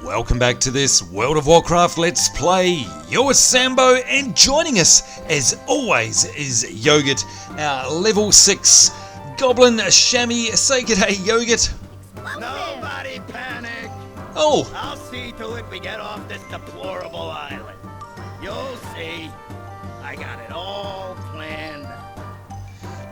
Welcome back to this World of Warcraft Let's Play. You're Sambo, and joining us, as always, is Yogurt, our level 6 Goblin Chamois. Say g'day, Yogurt. Nobody panic! Oh! I'll see to it we get off this deplorable island. You'll see. I got it all planned.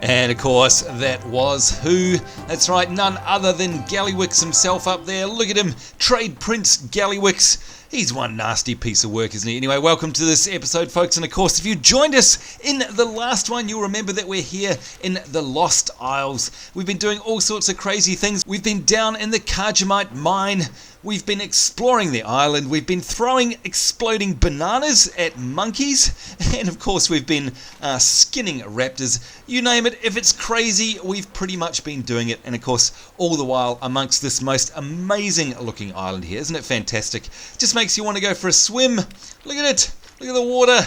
And of course, that was who? That's right, none other than Gallywix himself up there. Look at him, Trade Prince Gallywix. He's one nasty piece of work, isn't he? Anyway, welcome to this episode, folks. And of course, if you joined us in the last one, you'll remember that we're here in the Lost Isles. We've been doing all sorts of crazy things. We've been down in the Karjamite mine. We've been exploring the island. We've been throwing exploding bananas at monkeys. And of course, we've been skinning raptors. You name it, if it's crazy, we've pretty much been doing it. And of course, all the while amongst this most amazing looking island here. Isn't it fantastic? Just makes you want to go for a swim. Look at it. Look at the water.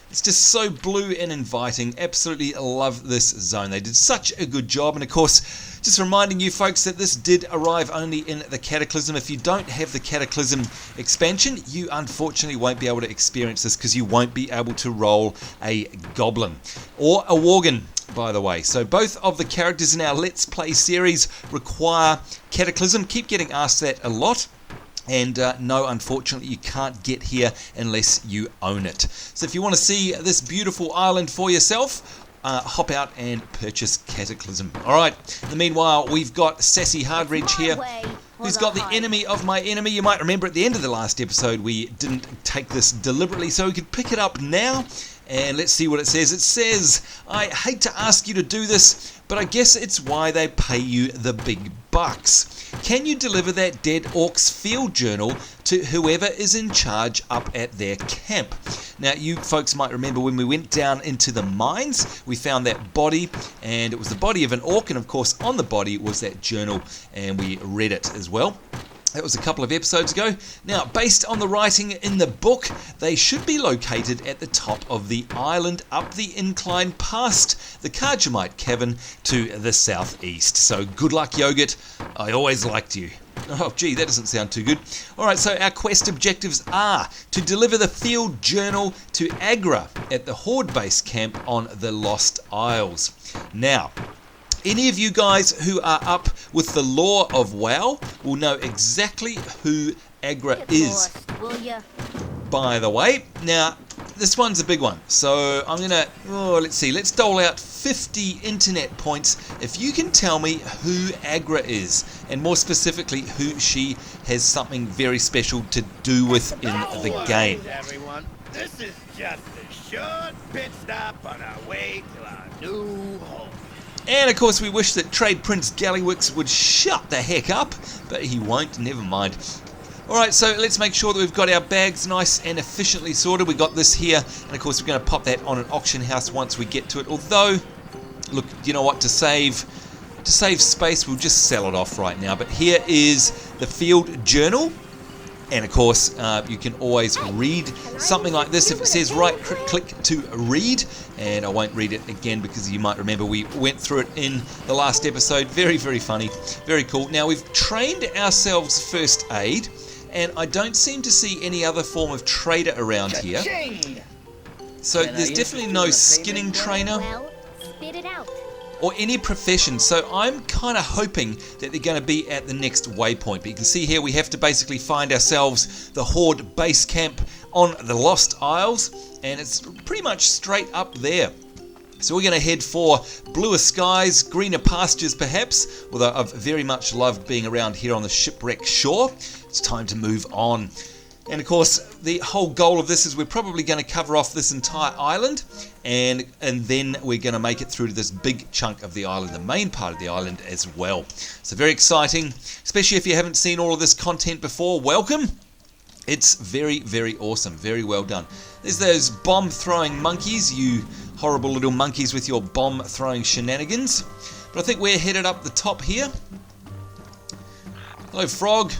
It's just so blue and inviting. Absolutely love this zone. They did such a good job. And of course, just reminding you folks that this did arrive only in the Cataclysm. If you don't have the Cataclysm expansion, you unfortunately won't be able to experience this because you won't be able to roll a Goblin or a Worgen, by the way. So both of the characters in our Let's Play series require Cataclysm. Keep getting asked that a lot. And no, unfortunately, you can't get here unless you own it. So if you want to see this beautiful island for yourself, hop out and purchase Cataclysm. Alright, in the meanwhile, we've got Sassy Hardridge here, who's got the enemy of my enemy. You might remember at the end of the last episode, we didn't take this deliberately, so we could pick it up now. And let's see what it says. It says, I hate to ask you to do this, but I guess it's why they pay you the big bucks. Can you deliver that dead orc's field journal to whoever is in charge up at their camp? Now, you folks might remember when we went down into the mines, we found that body, and it was the body of an orc, and of course on the body was that journal, and we read it as well. That was a couple of episodes ago. Now, based on the writing in the book, they should be located at the top of the island, up the incline past the Karjamite cavern to the southeast. So good luck, Yogurt. I always liked you. Oh, gee, that doesn't sound too good. Alright, so our quest objectives are to deliver the field journal to Aggra at the Horde Base Camp on the Lost Isles. Now, any of you guys who are up with the lore of WoW will know exactly who Aggra is. By the way, now this one's a big one, so I'm gonna, let's dole out 50 internet points if you can tell me who Aggra is, and more specifically who she has something very special to do with in the game. Everyone, this is just a short pit stop on our way to our new home. And of course we wish that Trade Prince Gallywix would shut the heck up, but he won't, never mind. Alright, so let's make sure that we've got our bags nice and efficiently sorted. We got this here, and of course we're going to pop that on an auction house once we get to it. Although, look, you know what, to save space, we'll just sell it off right now. But here is the field journal. And of course, you can always read something like this if it says right click to read. And I won't read it again because you might remember we went through it in the last episode. Very, very funny. Very cool. Now, we've trained ourselves first aid, and I don't seem to see any other form of trader around here. So there's definitely no skinning trainer or any profession, so I'm kind of hoping that they're going to be at the next waypoint. But you can see here we have to basically find ourselves the Horde Base Camp on the Lost Isles, and it's pretty much straight up there. So we're going to head for bluer skies, greener pastures perhaps, although I've very much loved being around here on the shipwreck shore. It's time to move on. And of course, the whole goal of this is we're probably going to cover off this entire island, and then we're going to make it through to this big chunk of the island, the main part of the island as well. So very exciting, especially if you haven't seen all of this content before. Welcome. It's very, very awesome. Very well done. There's those bomb-throwing monkeys, you horrible little monkeys with your bomb-throwing shenanigans. But I think we're headed up the top here. Hello, frog.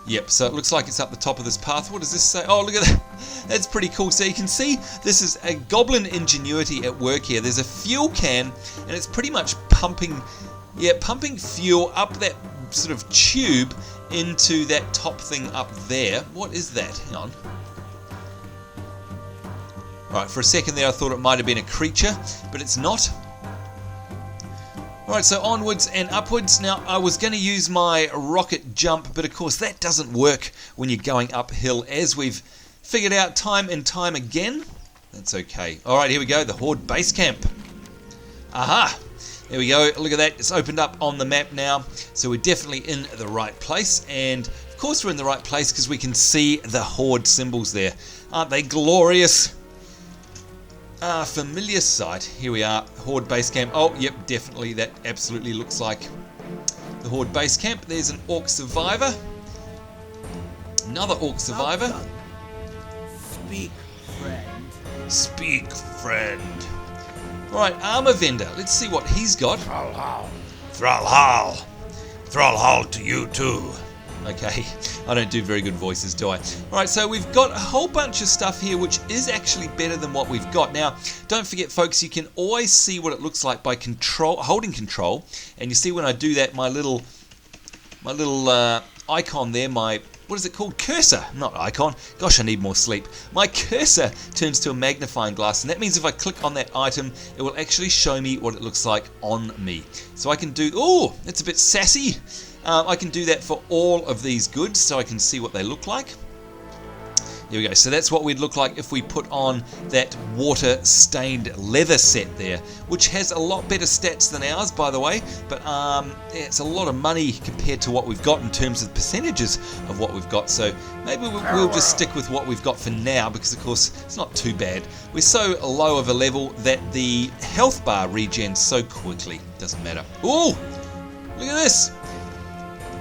Yep, so it looks like it's up the top of this path. What does this say? Oh, look at that. That's pretty cool. So you can see this is a Goblin ingenuity at work here. There's a fuel can, and it's pretty much pumping fuel up that sort of tube into that top thing up there. What is that? Hang on. Alright, for a second there I thought it might have been a creature, but it's not. Alright, so onwards and upwards. Now, I was going to use my rocket jump, but of course that doesn't work when you're going uphill, as we've figured out time and time again. That's okay. Alright, here we go, the Horde Base Camp. Aha! There we go, look at that, it's opened up on the map now, so we're definitely in the right place, and of course we're in the right place because we can see the Horde symbols there. Aren't they glorious? Familiar sight. Here we are, Horde Base Camp. Oh, yep, definitely, that absolutely looks like the Horde Base Camp. There's an Orc Survivor. Another Orc Survivor. Speak, friend. Speak, friend. Alright, Armor Vendor. Let's see what he's got. Thrallhal. Thrallhal. Thrallhal to you too. Okay, I don't do very good voices, do I? Alright, so we've got a whole bunch of stuff here which is actually better than what we've got. Now, don't forget folks, you can always see what it looks like by holding control, and you see when I do that, my little icon there, what is it called? Cursor, not icon. Gosh, I need more sleep. My cursor turns to a magnifying glass, and that means if I click on that item, it will actually show me what it looks like on me. So I can do, oh, that's a bit sassy. I can do that for all of these goods, so I can see what they look like. There we go. So that's what we'd look like if we put on that water-stained leather set there, which has a lot better stats than ours, by the way. But it's a lot of money compared to what we've got in terms of percentages of what we've got. So maybe we'll just stick with what we've got for now, because of course it's not too bad. We're so low of a level that the health bar regens so quickly. Doesn't matter. Ooh, look at this.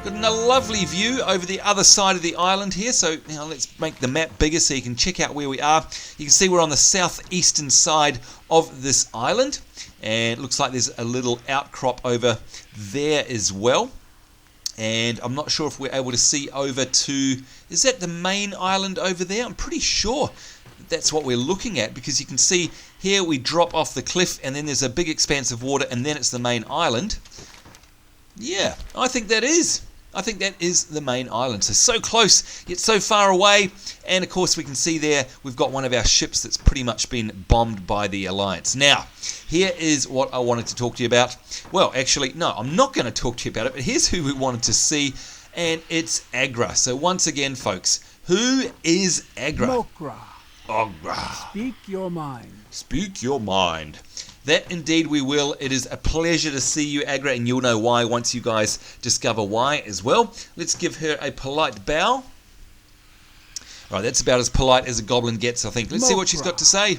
Got a lovely view over the other side of the island here, so now let's make the map bigger so you can check out where we are. You can see we're on the southeastern side of this island, and it looks like there's a little outcrop over there as well. And I'm not sure if we're able to see over to, is that the main island over there? I'm pretty sure that's what we're looking at, because you can see here we drop off the cliff and then there's a big expanse of water and then it's the main island. Yeah, I think that is. I think that is the main island. So close, yet so far away. And of course we can see there, we've got one of our ships that's pretty much been bombed by the Alliance. Now, here is what I wanted to talk to you about. Well, actually, no, I'm not going to talk to you about it, but here's who we wanted to see, and it's Aggra. So once again, folks, who is Aggra? Mokra. Aggra. Speak your mind. Speak your mind. That indeed we will. It is a pleasure to see you, Aggra, and you'll know why once you guys discover why as well. Let's give her a polite bow. Alright, that's about as polite as a goblin gets, I think. Let's see what she's got to say.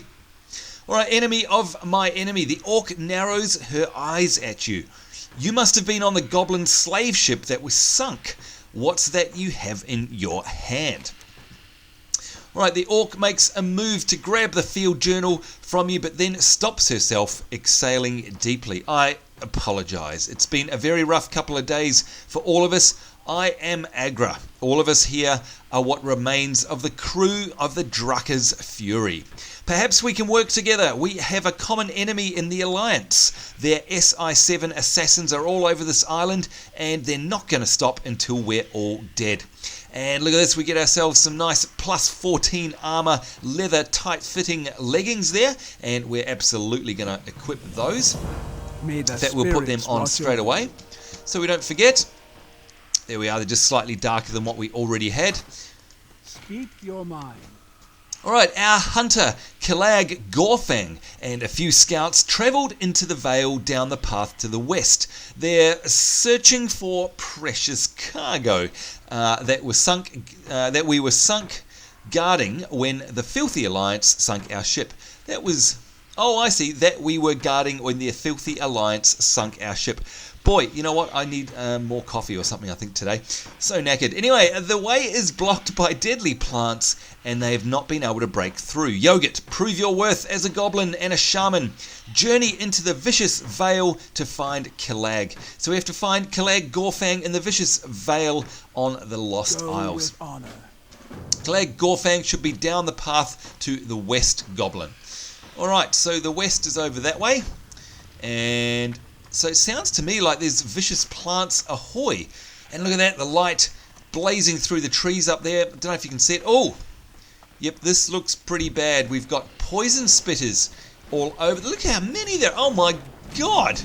Alright, enemy of my enemy. The orc narrows her eyes at you. You must have been on the goblin slave ship that was sunk. What's that you have in your hand? Right, the orc makes a move to grab the field journal from you, but then stops herself, exhaling deeply. I apologise. It's been a very rough couple of days for all of us. I am Aggra. All of us here are what remains of the crew of the Drukker's Fury. Perhaps we can work together. We have a common enemy in the Alliance. Their SI-7 assassins are all over this island, and they're not going to stop until we're all dead. And look at this, we get ourselves some nice plus 14 armor, leather, tight-fitting leggings there, and we're absolutely going to equip those. In fact, we'll put them on straight away, so we don't forget. There we are, they're just slightly darker than what we already had. Speak your mind. Alright, our hunter, Kilag Gorefang, and a few scouts travelled into the Vale down the path to the west. They're searching for precious cargo that we were sunk guarding when the Filthy Alliance sunk our ship. That was... Oh, I see, that we were guarding when the Filthy Alliance sunk our ship. Boy, you know what? I need more coffee or something, I think, today. So knackered. Anyway, the way is blocked by deadly plants, and they have not been able to break through. Yogurt, prove your worth as a goblin and a shaman. Journey into the Vicious Vale to find Kilag. So we have to find Kilag Gorefang in the Vicious Vale on the Lost Isles. With honor. Kilag Gorefang should be down the path to the West Goblin. Alright, so the west is over that way. So it sounds to me like there's vicious plants ahoy. And look at that, the light blazing through the trees up there. Don't know if you can see it. Oh, yep, this looks pretty bad. We've got poison spitters all over. Look how many there. Oh my god,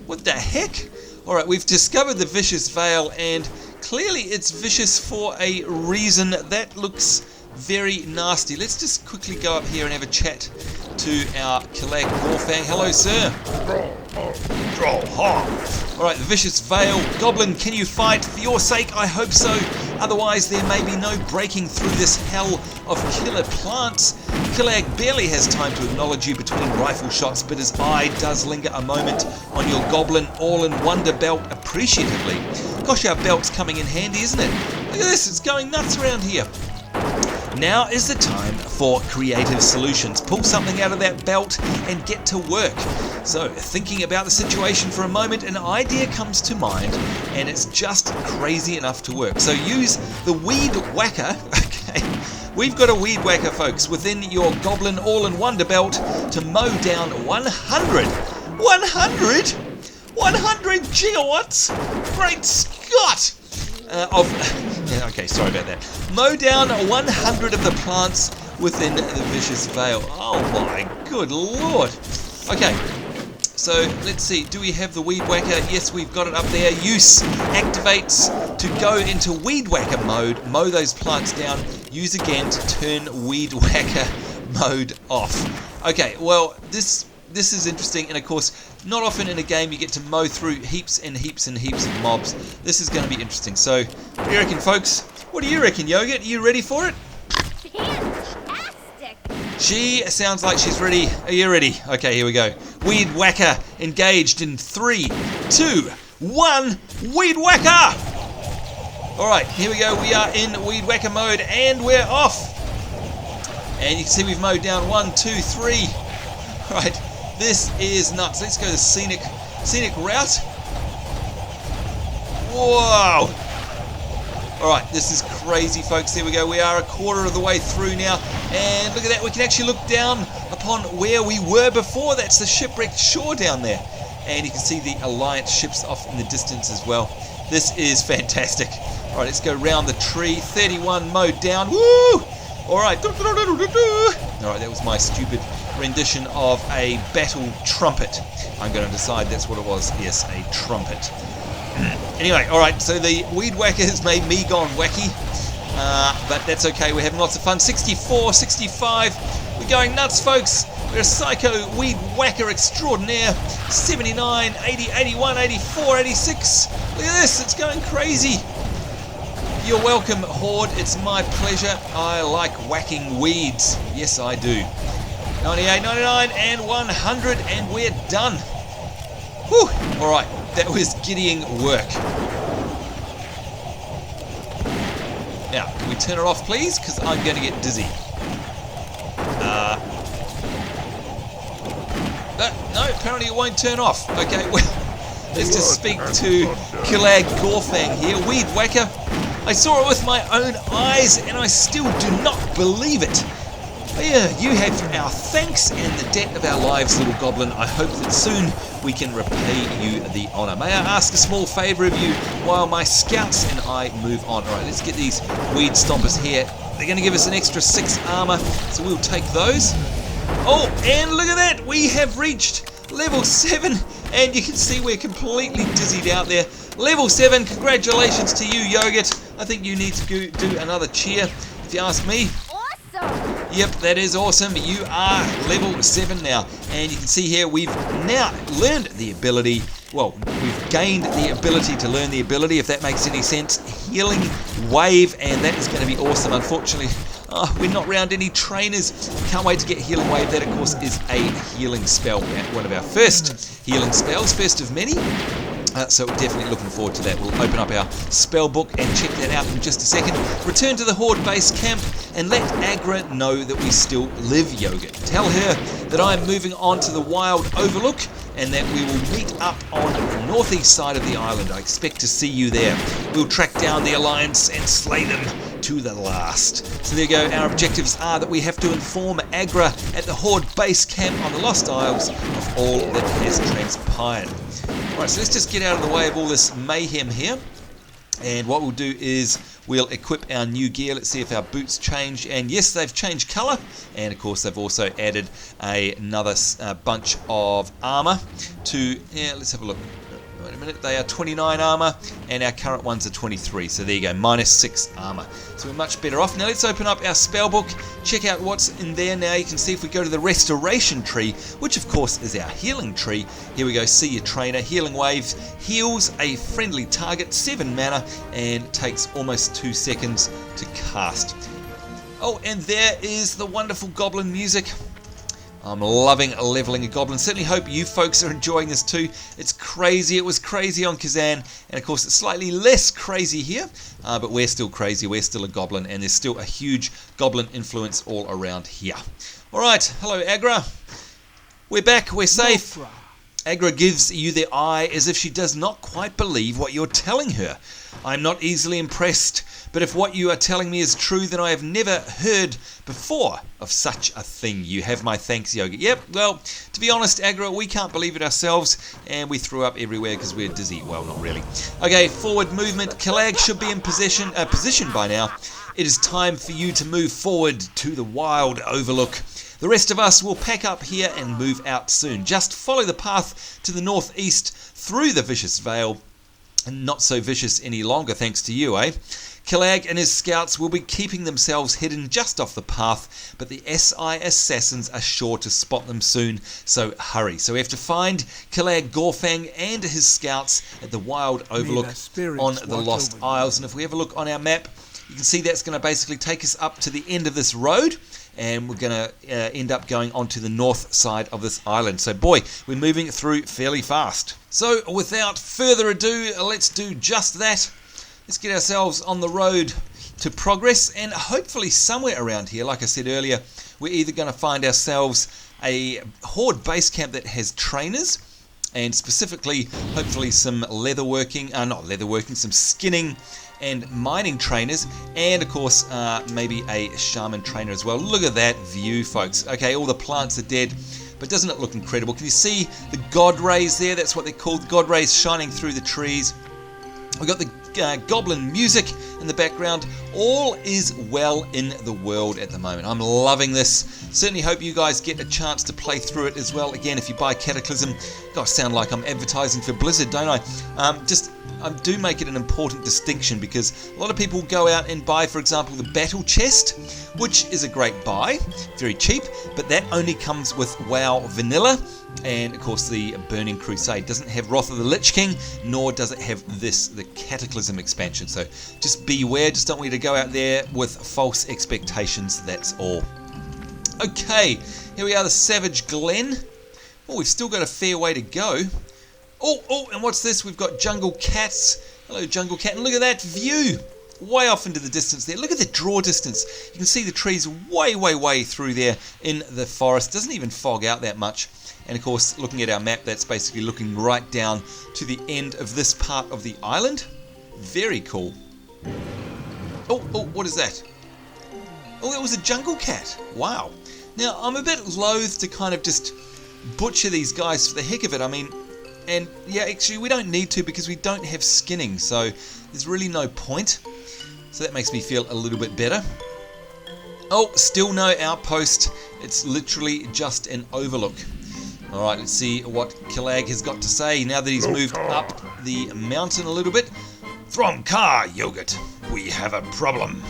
what the heck? All right, we've discovered the Vicious Vale, and clearly it's vicious for a reason. That looks very nasty. Let's just quickly go up here and have a chat to our Kilag Gorefang. Hello, sir. Alright, the Vicious Vale. Goblin, can you fight? For your sake, I hope so. Otherwise, there may be no breaking through this hell of killer plants. Kilag barely has time to acknowledge you between rifle shots, but his eye does linger a moment on your Goblin All-In-1-der Belt appreciatively. Gosh, our belt's coming in handy, isn't it? Look at this, it's going nuts around here. Now is the time for creative solutions. Pull something out of that belt and get to work. So, thinking about the situation for a moment, an idea comes to mind, and it's just crazy enough to work. So use the Weed Whacker. Okay, we've got a Weed Whacker, folks, within your Goblin All-In-1-der Belt to mow down 100 gigawatts? Great Scott! Okay, sorry about that. Mow down 100 of the plants within the Vicious Vale. Oh my good lord. Okay, so let's see. Do we have the Weed Whacker? Yes, we've got it up there. Use activates to go into Weed Whacker mode. Mow those plants down. Use again to turn Weed Whacker mode off. Okay, well, this is interesting, and of course, not often in a game you get to mow through heaps and heaps and heaps of mobs. This is going to be interesting. So, what do you reckon, folks? What do you reckon, Yogurt? Are you ready for it? Fantastic! She sounds like she's ready. Are you ready? Okay, here we go. Weed Whacker engaged in 3, 2, 1. Weed Whacker! Alright, here we go. We are in Weed Whacker mode, and we're off. And you can see we've mowed down 1, 2, 3. Alright. This is nuts. Let's go the scenic route. Whoa! Alright, this is crazy, folks. There we go. We are a quarter of the way through now. And look at that. We can actually look down upon where we were before. That's the shipwrecked shore down there. And you can see the Alliance ships off in the distance as well. This is fantastic. Alright, let's go round the tree. 31 mowed down. Woo! Alright. Alright, that was my stupid rendition of a battle trumpet. I'm going to decide that's what it was. Yes, a trumpet. Anyway, alright, so the Weed Whacker has made me gone wacky, but that's okay, we're having lots of fun. 64, 65, we're going nuts, folks. We're a psycho Weed Whacker extraordinaire. 79, 80, 81, 84, 86. Look at this, it's going crazy. You're welcome, Horde, it's my pleasure. I like whacking weeds. Yes, I do. 98, 99, and 100, and we're done. Whew! Alright, that was giddying work. Now, can we turn it off, please? Because I'm going to get dizzy. No, apparently it won't turn off. Okay, well, let's just speak to Kilag Gorefang here. Weed Whacker. I saw it with my own eyes, and I still do not believe it. Yeah, you have our thanks and the debt of our lives, little goblin. I hope that soon we can repay you the honour. May I ask a small favour of you while my scouts and I move on? Alright, let's get these weed stompers here. They're going to give us an extra 6 armour, so we'll take those. Oh, and look at that! We have reached level 7, and you can see we're completely dizzied out there. Level 7, congratulations to you, Yogurt. I think you need to do another cheer, if you ask me. Yep, that is awesome. You are level 7 now. And you can see here we've now learned the ability. Well, we've gained the ability to learn the ability, if that makes any sense. Healing Wave, and that is going to be awesome. Unfortunately, we're not round any trainers. Can't wait to get Healing Wave. That, of course, is a healing spell. One of our first healing spells, first of many. So we're definitely looking forward to that. We'll open up our spell book and check that out in just a second. Return to the Horde Base Camp and let Aggra know that we still live, Yogurt. Tell her that I am moving on to the Wild Overlook and that we will meet up on the northeast side of the island. I expect to see you there. We'll track down the Alliance and slay them to the last. So there you go. Our objectives are that we have to inform Aggra at the Horde Base Camp on the Lost Isles of all that has transpired. Alright, so let's just get out of the way of all this mayhem here. And what we'll do is we'll equip our new gear. Let's see if our boots change. And yes, they've changed colour. And of course, they've also added another bunch of armour to... Yeah, let's have a look. Wait a minute, they are 29 armour, and our current ones are 23, so there you go, -6 armour. So we're much better off. Now let's open up our spellbook, check out what's in there. Now you can see if we go to the restoration tree, which of course is our healing tree. Here we go, see your trainer, healing waves, heals a friendly target, 7 mana, and takes almost 2 seconds to cast. Oh, and there is the wonderful goblin music. I'm loving leveling a goblin. Certainly hope you folks are enjoying this too. It's crazy. It was crazy on Kazan, and of course it's slightly less crazy here, but we're still crazy. We're still a goblin, and there's still a huge goblin influence all around here. All right, hello Aggra. We're back. We're safe. Aggra gives you the eye as if she does not quite believe what you're telling her. I'm not easily impressed, but if what you are telling me is true, then I have never heard before of such a thing. You have my thanks, Yoga. Yep, well, to be honest, Aggra, we can't believe it ourselves, and we threw up everywhere because we're dizzy. Well, not really. Okay, forward movement. Kilag should be in position by now. It is time for you to move forward to the Wild Overlook. The rest of us will pack up here and move out soon. Just follow the path to the northeast through the Vicious Vale. And not so vicious any longer, thanks to you, eh? Kilag and his scouts will be keeping themselves hidden just off the path, but the SI assassins are sure to spot them soon, so hurry. So we have to find Kilag Gorefang and his scouts at the Wild Overlook on the Lost Isles. And if we have a look on our map, you can see that's going to basically take us up to the end of this road, and we're going to end up going onto the north side of this island. So boy, we're moving through fairly fast. So without further ado, let's do just that. Let's get ourselves on the road to progress, and hopefully somewhere around here, like I said earlier, we're either going to find ourselves a Horde Base Camp that has trainers, and specifically hopefully some some skinning and mining trainers, and of course maybe a shaman trainer as well. Look at that view, folks. Okay, all the plants are dead, but doesn't it look incredible? Can you see the god rays there? That's what they're called, god rays shining through the trees. We've got the goblin music in the background. All is well in the world at the moment. I'm loving this. Certainly hope you guys get a chance to play through it as well. Again, if you buy Cataclysm, gosh, sound like I'm advertising for Blizzard, don't I? I do make it an important distinction, because a lot of people go out and buy, for example, the Battle Chest, which is a great buy, very cheap, but that only comes with WoW Vanilla, and of course the Burning Crusade doesn't have Wrath of the Lich King, nor does it have the Cataclysm expansion. So just beware, just don't want you to go out there with false expectations, that's all. Okay, here we are, the Savage Glen. Oh, we've still got a fair way to go. Oh, and what's this? We've got jungle cats. Hello, jungle cat. And look at that view. Way off into the distance there. Look at the draw distance. You can see the trees way through there in the forest. Doesn't even fog out that much. And of course, looking at our map, that's basically looking right down to the end of this part of the island. Very cool. Oh, what is that? Oh, that was a jungle cat. Wow. Now, I'm a bit loath to kind of just butcher these guys for the heck of it. I mean, and yeah, actually we don't need to, because we don't have skinning, so there's really no point. So that makes me feel a little bit better. Oh, still no outpost. It's literally just an overlook. Alright, let's see what Kilag has got to say now that he's moved up the mountain a little bit. From Car Yogurt, we have a problem.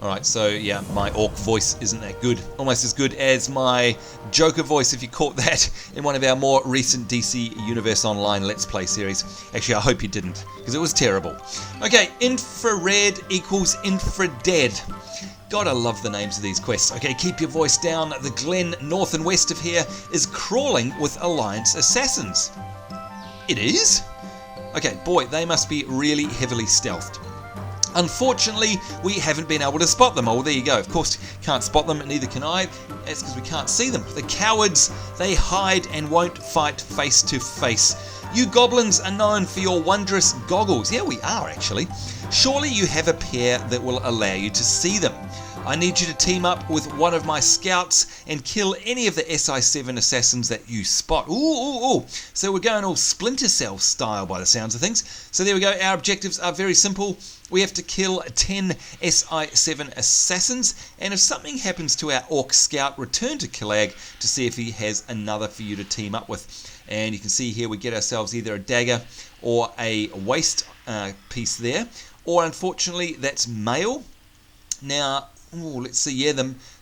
Alright, so yeah, my orc voice isn't that good. Almost as good as my Joker voice, if you caught that in one of our more recent DC Universe Online Let's Play series. Actually, I hope you didn't, because it was terrible. Okay, infrared equals infradead. God, I love the names of these quests. Okay, keep your voice down. The glen north and west of here is crawling with Alliance assassins. It is? Okay, boy, they must be really heavily stealthed. Unfortunately, we haven't been able to spot them. Oh, there you go. Of course, can't spot them, neither can I. That's because we can't see them. The cowards, they hide and won't fight face to face. You goblins are known for your wondrous goggles. Yeah, we are actually. Surely you have a pair that will allow you to see them. I need you to team up with one of my scouts and kill any of the SI7 assassins that you spot. Ooh. So we're going all Splinter Cell style by the sounds of things. So there we go. Our objectives are very simple. we have to kill 10 SI7 assassins, and if something happens to our Orc Scout, return to Kilag to see if he has another for you to team up with. And you can see here we get ourselves either a dagger or a waist piece there, or unfortunately that's mail. Now, let's see, yeah,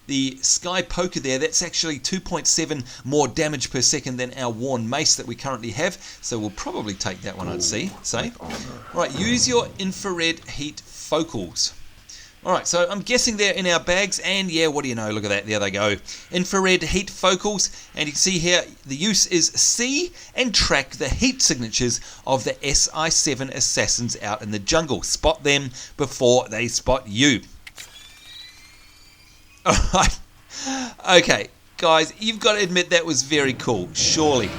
the Sky Poker there, that's actually 2.7 more damage per second than our Worn Mace that we currently have, so we'll probably take that one, I'd say. Right, use your infrared heat focals. Alright, so I'm guessing they're in our bags, and yeah, what do you know, look at that, there they go. Infrared heat focals, and you can see here, the use is see and track the heat signatures of the SI7 assassins out in the jungle. Spot them before they spot you. Alright, okay, guys, you've got to admit that was very cool, surely.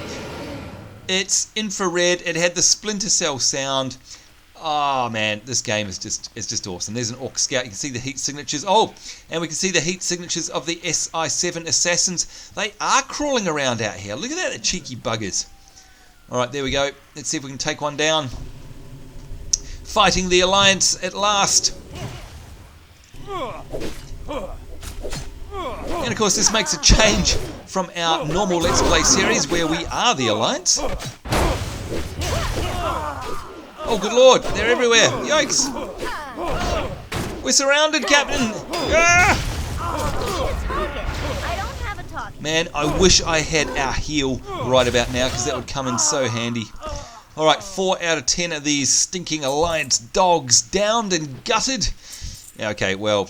It's infrared, it had the Splinter Cell sound. Oh man, this game is just awesome. There's an Orc Scout, you can see the heat signatures. Oh, and we can see the heat signatures of the SI7 assassins. They are crawling around out here. Look at that, the cheeky buggers. Alright, there we go. Let's see if we can take one down. Fighting the Alliance at last. And of course this makes a change from our normal Let's Play series where we are the Alliance. Oh good lord, they're everywhere. Yikes. We're surrounded, Captain. Ah! Man, I wish I had our heal right about now because that would come in so handy. Alright, 4 out of 10 of these stinking Alliance dogs downed and gutted. Yeah, okay, well...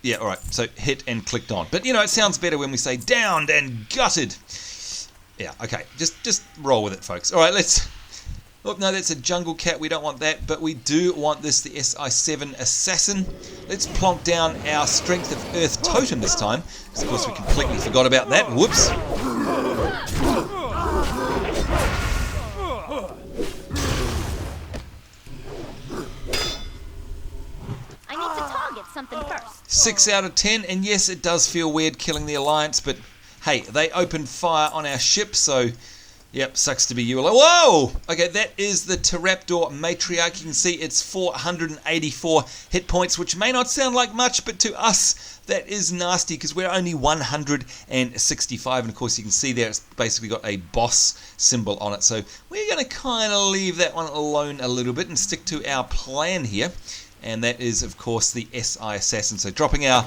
yeah, alright, so hit and clicked on. But, you know, it sounds better when we say downed and gutted. Yeah, okay, just roll with it, folks. Alright, let's... oh, no, that's a jungle cat. We don't want that, but we do want this, the SI7 assassin. Let's plonk down our Strength of Earth totem this time, because of course we completely forgot about that. Whoops. I need to target something first. 6 out of 10, and yes, it does feel weird killing the Alliance, but hey, they opened fire on our ship, so yep, sucks to be you. Whoa! Okay, that is the Trapdoor Matriarch. You can see it's 484 hit points, which may not sound like much, but to us, that is nasty because we're only 165. And of course, you can see there it's basically got a boss symbol on it. So we're going to kind of leave that one alone a little bit and stick to our plan here. And that is, of course, the SI Assassin. So dropping our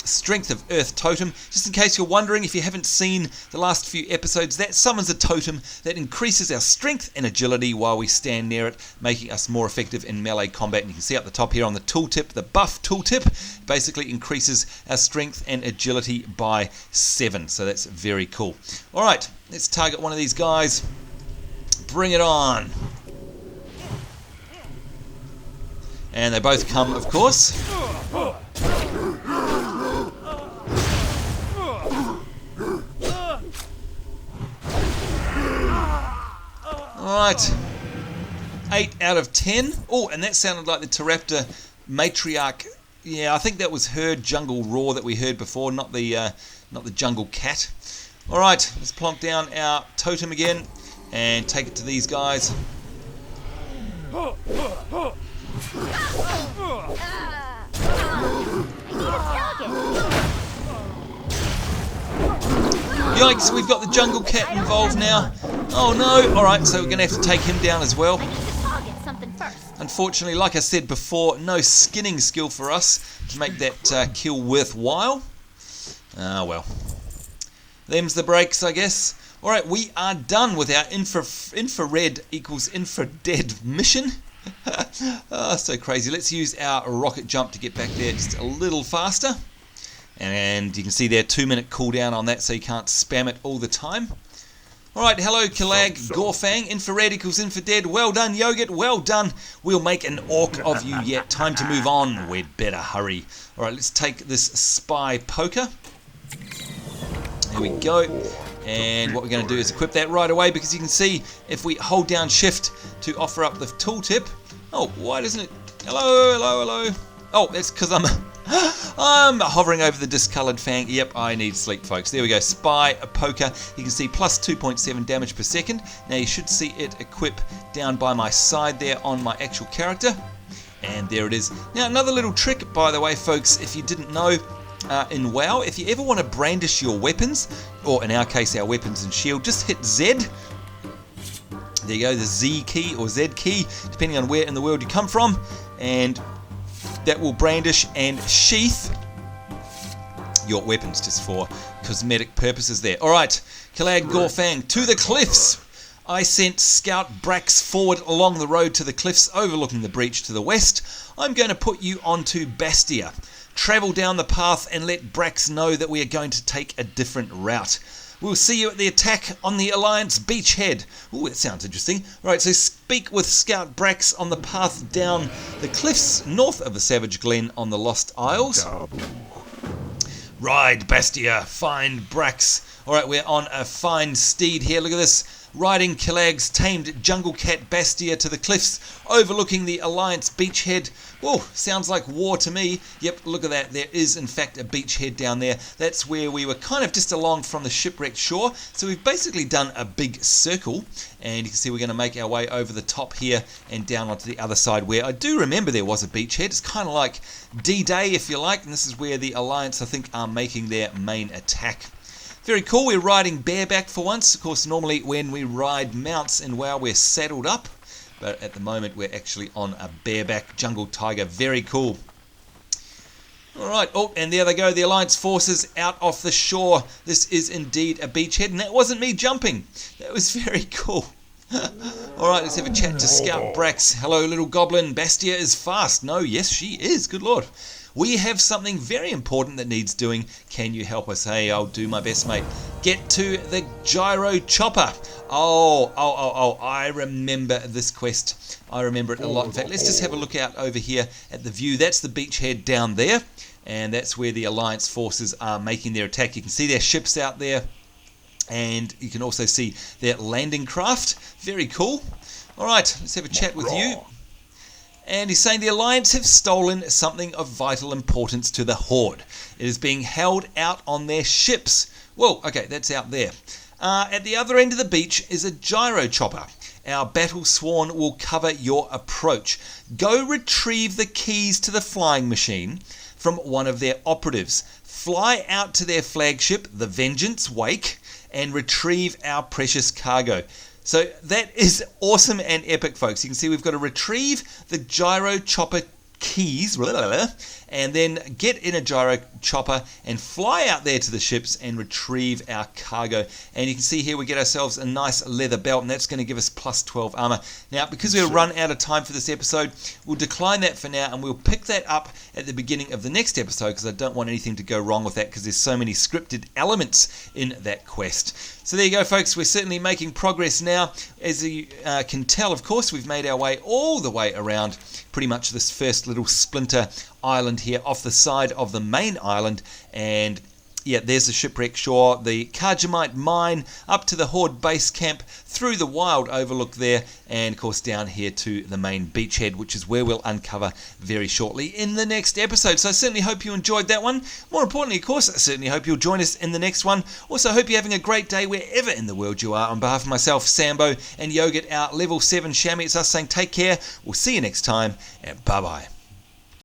Strength of Earth totem. Just in case you're wondering, if you haven't seen the last few episodes, that summons a totem that increases our strength and agility while we stand near it, making us more effective in melee combat. And you can see up the top here on the tooltip, the buff tooltip, basically increases our strength and agility by 7. So that's very cool. All right, let's target one of these guys. Bring it on. And they both come, of course. Alright. 8 out of 10. Oh, and that sounded like the Trapdoor Matriarch. Yeah, I think that was her jungle roar that we heard before, not the jungle cat. Alright, let's plonk down our totem again and take it to these guys. Yikes, we've got the jungle cat involved now. Oh no, alright, so we're going to have to take him down as well. Unfortunately, like I said before, no skinning skill for us to make that kill worthwhile. Ah well. Them's the breaks, I guess. Alright, we are done with our infrared equals infradead mission. Oh, so crazy. Let's use our rocket jump to get back there just a little faster. And you can see there 2-minute cooldown on that, so you can't spam it all the time. Alright, hello Kilag Gorefang. Infrared equals infradead. Well done, Yogurt. Well done. We'll make an orc of you yet. Time to move on. We'd better hurry. Alright, let's take this spy poker. There we go. And what we're going to do is equip that right away, because you can see if we hold down shift to offer up the tooltip. Oh, why doesn't it? Hello, hello, hello. Oh, that's because I'm I'm hovering over the discoloured fang. Yep, I need sleep, folks. There we go. Spy poker. You can see plus 2.7 damage per second. Now you should see it equip down by my side there on my actual character. And there it is. Now another little trick, by the way, folks, if you didn't know, in WoW, if you ever want to brandish your weapons, or in our case our weapons and shield, just hit Z. There you go, the Z key or Z key, depending on where in the world you come from, and that will brandish and sheath your weapons just for cosmetic purposes there. Alright, Kilag Gorefang to the cliffs. I sent Scout Brax forward along the road to the cliffs overlooking the breach to the west. I'm going to put you onto Bastia. Travel down the path and let Brax know that we are going to take a different route. We'll see you at the attack on the Alliance beachhead. Ooh, that sounds interesting. Right, so speak with Scout Brax on the path down the cliffs north of the Savage Glen on the Lost Isles. Ride, Bastia. Find Brax. Alright, we're on a fine steed here. Look at this. Riding Kilag's tamed jungle cat Bastia to the cliffs, overlooking the Alliance beachhead. Whoa, sounds like war to me. Yep, look at that. There is, in fact, a beachhead down there. That's where we were kind of just along from the shipwrecked shore. So we've basically done a big circle. And you can see we're going to make our way over the top here and down onto the other side where I do remember there was a beachhead. It's kind of like D-Day, if you like. And this is where the Alliance, I think, are making their main attack. Very cool. We're riding bareback for once. Of course, normally when we ride mounts in WoW, we're saddled up. But at the moment, we're actually on a bareback jungle tiger. Very cool. Alright, oh, and there they go. The Alliance forces out off the shore. This is indeed a beachhead, and that wasn't me jumping. That was very cool. Alright, let's have a chat to Scout Brax. Hello, little goblin. Bastia is fast. No, yes, she is. Good lord. We have something very important that needs doing. Can you help us? Hey, I'll do my best, mate. Get to the gyro chopper. Oh, I remember this quest. I remember it a lot. In fact, let's just have a look out over here at the view. That's the beachhead down there. And that's where the Alliance forces are making their attack. You can see their ships out there. And you can also see their landing craft. Very cool. Alright, let's have a chat with you. And he's saying the Alliance have stolen something of vital importance to the Horde. It is being held out on their ships. Whoa, okay, that's out there. At the other end of the beach is a gyro chopper. Our battle sworn will cover your approach. Go retrieve the keys to the flying machine from one of their operatives. Fly out to their flagship, the Vengeance Wake, and retrieve our precious cargo. So that is awesome and epic, folks. You can see we've got to retrieve the gyro chopper keys, and then get in a gyro chopper and fly out there to the ships and retrieve our cargo. And you can see here we get ourselves a nice leather belt, and that's going to give us plus 12 armor. Now, because we've run out of time for this episode, we'll decline that for now, and we'll pick that up at the beginning of the next episode, because I don't want anything to go wrong with that, because there's so many scripted elements in that quest. So there you go, folks. We're certainly making progress now. As you can tell, of course, we've made our way all the way around pretty much this first little splinter island here off the side of the main island. And yeah, there's the shipwreck shore, the Karjamite mine, up to the Horde Base Camp, through the Wild Overlook there, and of course down here to the main beachhead, which is where we'll uncover very shortly in the next episode. So I certainly hope you enjoyed that one. More importantly, of course, I certainly hope you'll join us in the next one. Also, hope you're having a great day wherever in the world you are. On behalf of myself, Sambo, and Yogurt, our level 7 chamois, it's us saying take care. We'll see you next time, and bye-bye.